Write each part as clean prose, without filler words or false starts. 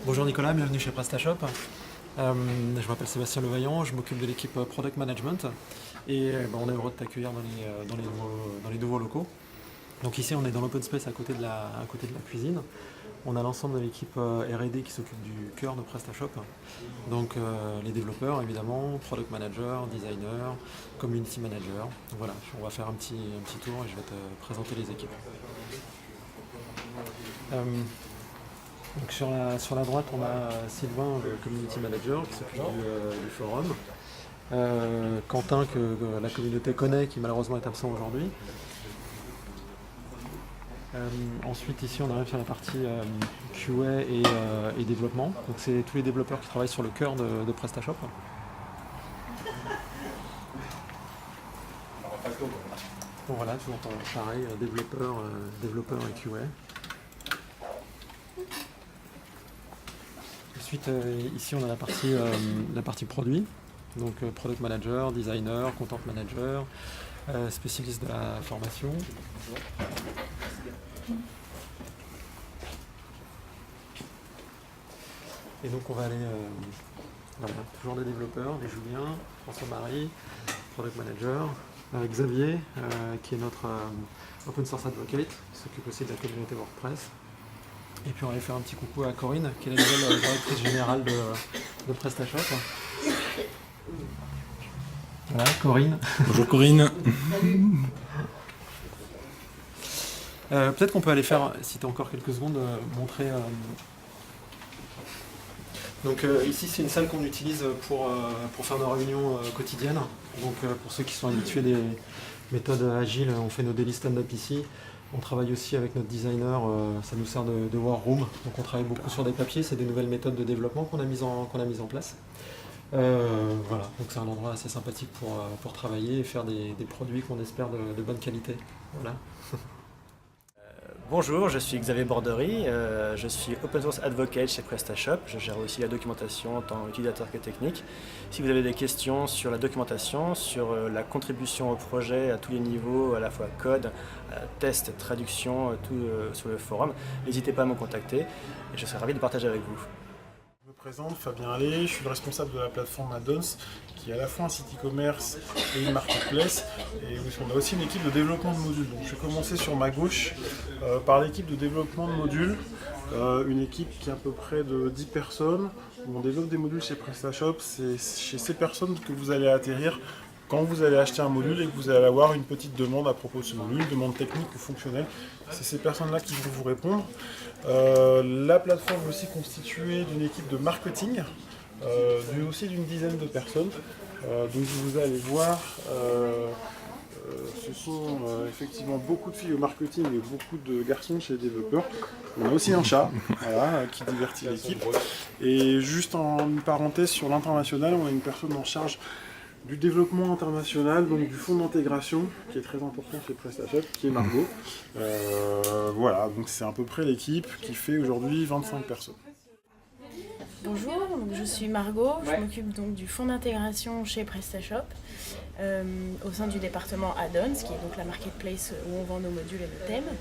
Bonjour Nicolas, bienvenue chez PrestaShop. Je m'appelle Sébastien Levaillant, je m'occupe de l'équipe Product Management et on est heureux de t'accueillir dans les nouveaux locaux. Donc ici on est dans l'open space à côté de la cuisine. On a l'ensemble de l'équipe R&D qui s'occupe du cœur de PrestaShop. Donc les développeurs évidemment, Product Manager, Designer, Community Manager. Donc voilà, on va faire un petit tour et je vais te présenter les équipes. Donc sur la droite, on a Sylvain, le community manager, qui s'occupe du forum. Quentin, que la communauté connaît, qui malheureusement est absent aujourd'hui. Ensuite, ici, on arrive sur la partie QA et développement. Donc, c'est tous les développeurs qui travaillent sur le cœur de PrestaShop. Donc voilà, toujours pareil, développeur et QA. Ensuite, ici, on a la partie produit, donc product manager, designer, content manager, spécialiste de la formation. Et donc, on va aller, toujours des développeurs, des Julien, François-Marie, product manager, Xavier, qui est notre open source advocate, qui s'occupe aussi de la communauté WordPress. Et puis on va aller faire un petit coucou à Corinne, qui est la nouvelle directrice générale de PrestaShop. Voilà, Corinne. Bonjour Corinne. Peut-être qu'on peut aller faire, si tu as encore quelques secondes, montrer... Donc ici c'est une salle qu'on utilise pour faire nos réunions quotidiennes. Donc pour ceux qui sont habitués des méthodes agiles, on fait nos daily stand-up ici. On travaille aussi avec notre designer, ça nous sert de war room. Donc on travaille beaucoup sur des papiers, c'est des nouvelles méthodes de développement qu'on a mises en place. Voilà, donc c'est un endroit assez sympathique pour travailler et faire des produits qu'on espère de bonne qualité. Voilà. Bonjour, je suis Xavier Bordery, je suis Open Source Advocate chez PrestaShop. Je gère aussi la documentation en tant qu'utilisateur que technique. Si vous avez des questions sur la documentation, sur la contribution au projet à tous les niveaux, à la fois code, test, traduction, tout sur le forum, n'hésitez pas à me contacter et je serai ravi de partager avec vous. Je me présente, Fabien Allais, je suis le responsable de la plateforme Addons, qui est à la fois un site e-commerce et une marketplace. Et on a aussi une équipe de développement de modules. Donc je vais commencer sur ma gauche par l'équipe de développement de modules, une équipe qui est à peu près de 10 personnes, où on développe des modules chez PrestaShop. C'est chez ces personnes que vous allez atterrir quand vous allez acheter un module et que vous allez avoir une petite demande à propos de ce module, une demande technique ou fonctionnelle. C'est ces personnes-là qui vont vous répondre. La plateforme est aussi constituée d'une équipe de marketing, aussi d'une dizaine de personnes. Donc vous allez voir, ce sont effectivement beaucoup de filles au marketing et beaucoup de garçons chez les développeurs. On a aussi un chat, voilà, qui divertit l'équipe. Et juste en une parenthèse sur l'international, on a une personne en charge du développement international, donc du fonds d'intégration, qui est très important chez PrestaShop, qui est Margot. Voilà, donc c'est à peu près l'équipe qui fait aujourd'hui 25 personnes. Bonjour, donc je suis Margot, je m'occupe donc du fonds d'intégration chez PrestaShop, au sein du département Addons, qui est donc la marketplace où on vend nos modules et nos thèmes.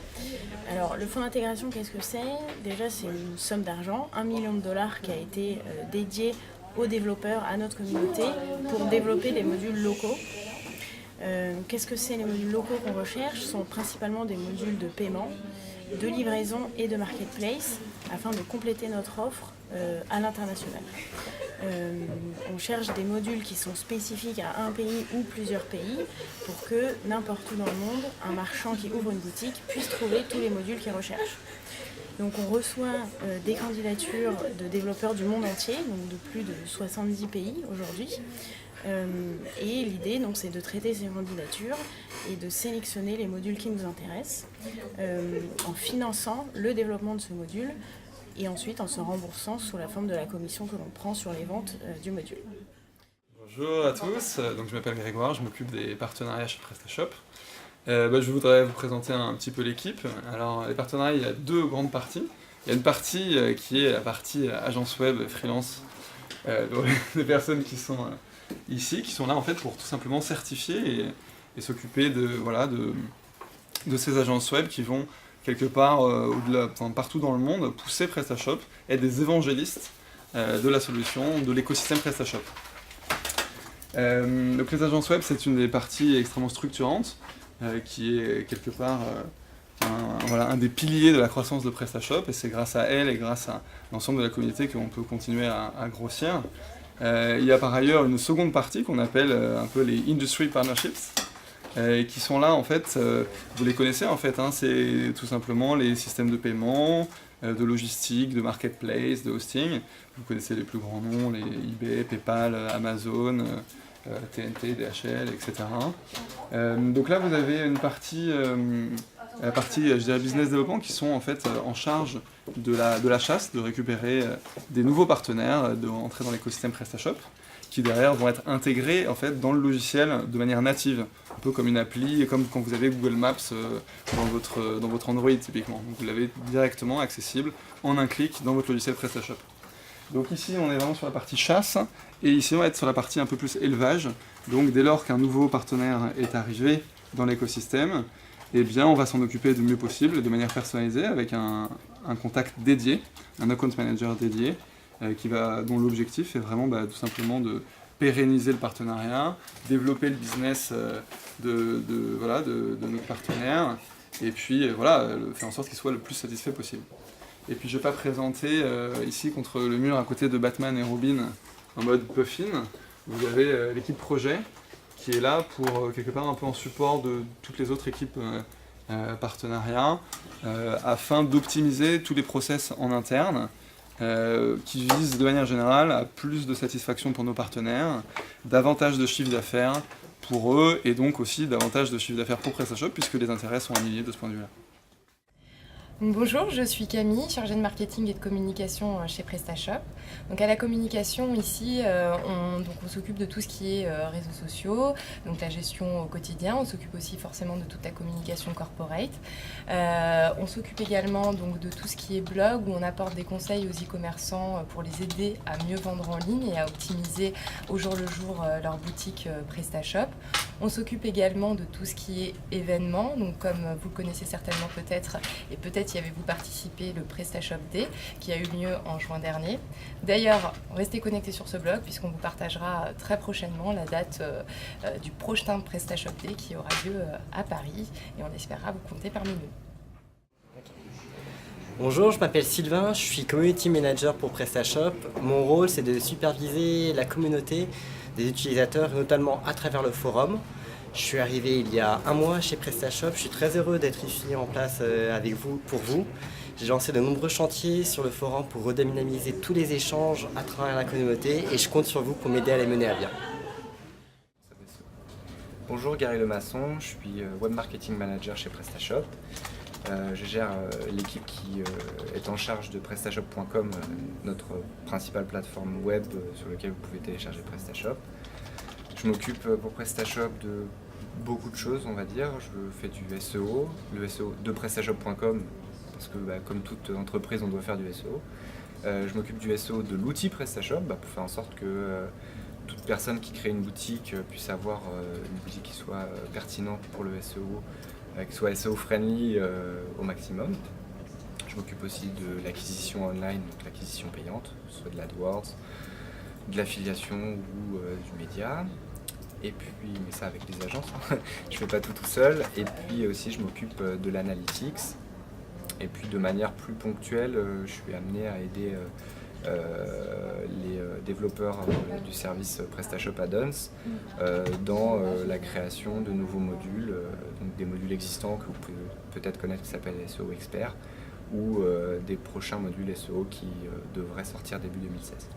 Alors le fonds d'intégration, qu'est-ce que c'est? Déjà c'est une somme d'argent, $1 million qui a été dédié aux développeurs, à notre communauté, pour développer des modules locaux. Qu'est-ce que c'est les modules locaux qu'on recherche? Ce sont principalement des modules de paiement, de livraison et de marketplace, afin de compléter notre offre à l'international. On cherche des modules qui sont spécifiques à un pays ou plusieurs pays, pour que n'importe où dans le monde, un marchand qui ouvre une boutique puisse trouver tous les modules qu'il recherche. Donc on reçoit des candidatures de développeurs du monde entier, donc de plus de 70 pays aujourd'hui. Et l'idée donc, c'est de traiter ces candidatures et de sélectionner les modules qui nous intéressent en finançant le développement de ce module et ensuite en se remboursant sous la forme de la commission que l'on prend sur les ventes du module. Bonjour à tous, donc je m'appelle Grégoire, je m'occupe des partenariats chez PrestaShop. Je voudrais vous présenter un petit peu l'équipe. Alors les partenariats, il y a deux grandes parties. Il y a une partie qui est la partie agence web, freelance, des personnes qui sont ici, qui sont là en fait pour tout simplement certifier et s'occuper de ces agences web qui vont quelque part, partout dans le monde, pousser PrestaShop, être des évangélistes de la solution, de l'écosystème PrestaShop. Donc les agences web, c'est une des parties extrêmement structurantes, qui est quelque part un des piliers de la croissance de PrestaShop, et c'est grâce à elle et grâce à l'ensemble de la communauté qu'on peut continuer à grossir. Il y a par ailleurs une seconde partie qu'on appelle un peu les Industry Partnerships, qui sont là en fait, vous les connaissez en fait, c'est tout simplement les systèmes de paiement, de logistique, de marketplace, de hosting. Vous connaissez les plus grands noms, les eBay, PayPal, Amazon, TNT, DHL, etc. Donc là vous avez une partie, la partie je dirais business development, qui sont en fait en charge de la chasse, de récupérer des nouveaux partenaires, de rentrer dans l'écosystème PrestaShop, qui derrière vont être intégrés en fait dans le logiciel de manière native, un peu comme une appli, comme quand vous avez Google Maps dans votre Android typiquement. Donc vous l'avez directement accessible en un clic dans votre logiciel PrestaShop. Donc ici on est vraiment sur la partie chasse, et ici on va être sur la partie un peu plus élevage. Donc dès lors qu'un nouveau partenaire est arrivé dans l'écosystème, eh bien on va s'en occuper du mieux possible, de manière personnalisée, avec un contact dédié, un account manager dédié, dont l'objectif est vraiment tout simplement de pérenniser le partenariat, développer le business de notre partenaire, et puis faire en sorte qu'il soit le plus satisfait possible. Et puis je ne vais pas présenter ici contre le mur à côté de Batman et Robin en mode Puffin. Vous avez l'équipe projet qui est là pour quelque part un peu en support de toutes les autres équipes partenariats afin d'optimiser tous les process en interne qui visent de manière générale à plus de satisfaction pour nos partenaires, davantage de chiffre d'affaires pour eux et donc aussi davantage de chiffre d'affaires pour PrestaShop puisque les intérêts sont alignés de ce point de vue-là. Bonjour, je suis Camille, chargée de marketing et de communication chez PrestaShop. Donc à la communication ici, on s'occupe de tout ce qui est réseaux sociaux, donc la gestion au quotidien. On s'occupe aussi forcément de toute la communication corporate. On s'occupe également donc de tout ce qui est blog où on apporte des conseils aux e-commerçants pour les aider à mieux vendre en ligne et à optimiser au jour le jour leur boutique PrestaShop. On s'occupe également de tout ce qui est événements, donc comme vous le connaissez certainement peut-être, et peut-être y avez-vous participé le PrestaShop Day qui a eu lieu en juin dernier. D'ailleurs, restez connectés sur ce blog puisqu'on vous partagera très prochainement la date du prochain PrestaShop Day qui aura lieu à Paris et on espérera vous compter parmi nous. Bonjour, je m'appelle Sylvain, je suis Community Manager pour PrestaShop. Mon rôle, c'est de superviser la communauté des utilisateurs, notamment à travers le forum. Je suis arrivé il y a un mois chez PrestaShop, je suis très heureux d'être ici en place avec vous, pour vous. J'ai lancé de nombreux chantiers sur le forum pour redynamiser tous les échanges à travers la communauté et je compte sur vous pour m'aider à les mener à bien. Bonjour, Gary Lemasson, je suis Web Marketing Manager chez PrestaShop. Je gère l'équipe qui est en charge de PrestaShop.com, notre principale plateforme web sur laquelle vous pouvez télécharger PrestaShop. Je m'occupe pour PrestaShop de beaucoup de choses, on va dire. Je fais du SEO, le SEO de PrestaShop.com, parce que comme toute entreprise, on doit faire du SEO. Je m'occupe du SEO de l'outil PrestaShop pour faire en sorte que toute personne qui crée une boutique puisse avoir une boutique qui soit pertinente pour le SEO, qui soit SEO friendly au maximum. Je m'occupe aussi de l'acquisition online, donc l'acquisition payante, soit de l'AdWords, de l'affiliation ou du média. Et puis, mais ça avec les agences, je fais pas tout seul. Et puis aussi je m'occupe de l'analytics. Et puis de manière plus ponctuelle, je suis amené à aider les développeurs du service PrestaShop Add-ons dans la création de nouveaux modules, donc des modules existants que vous pouvez peut-être connaître qui s'appellent SEO Expert ou des prochains modules SEO qui devraient sortir début 2016.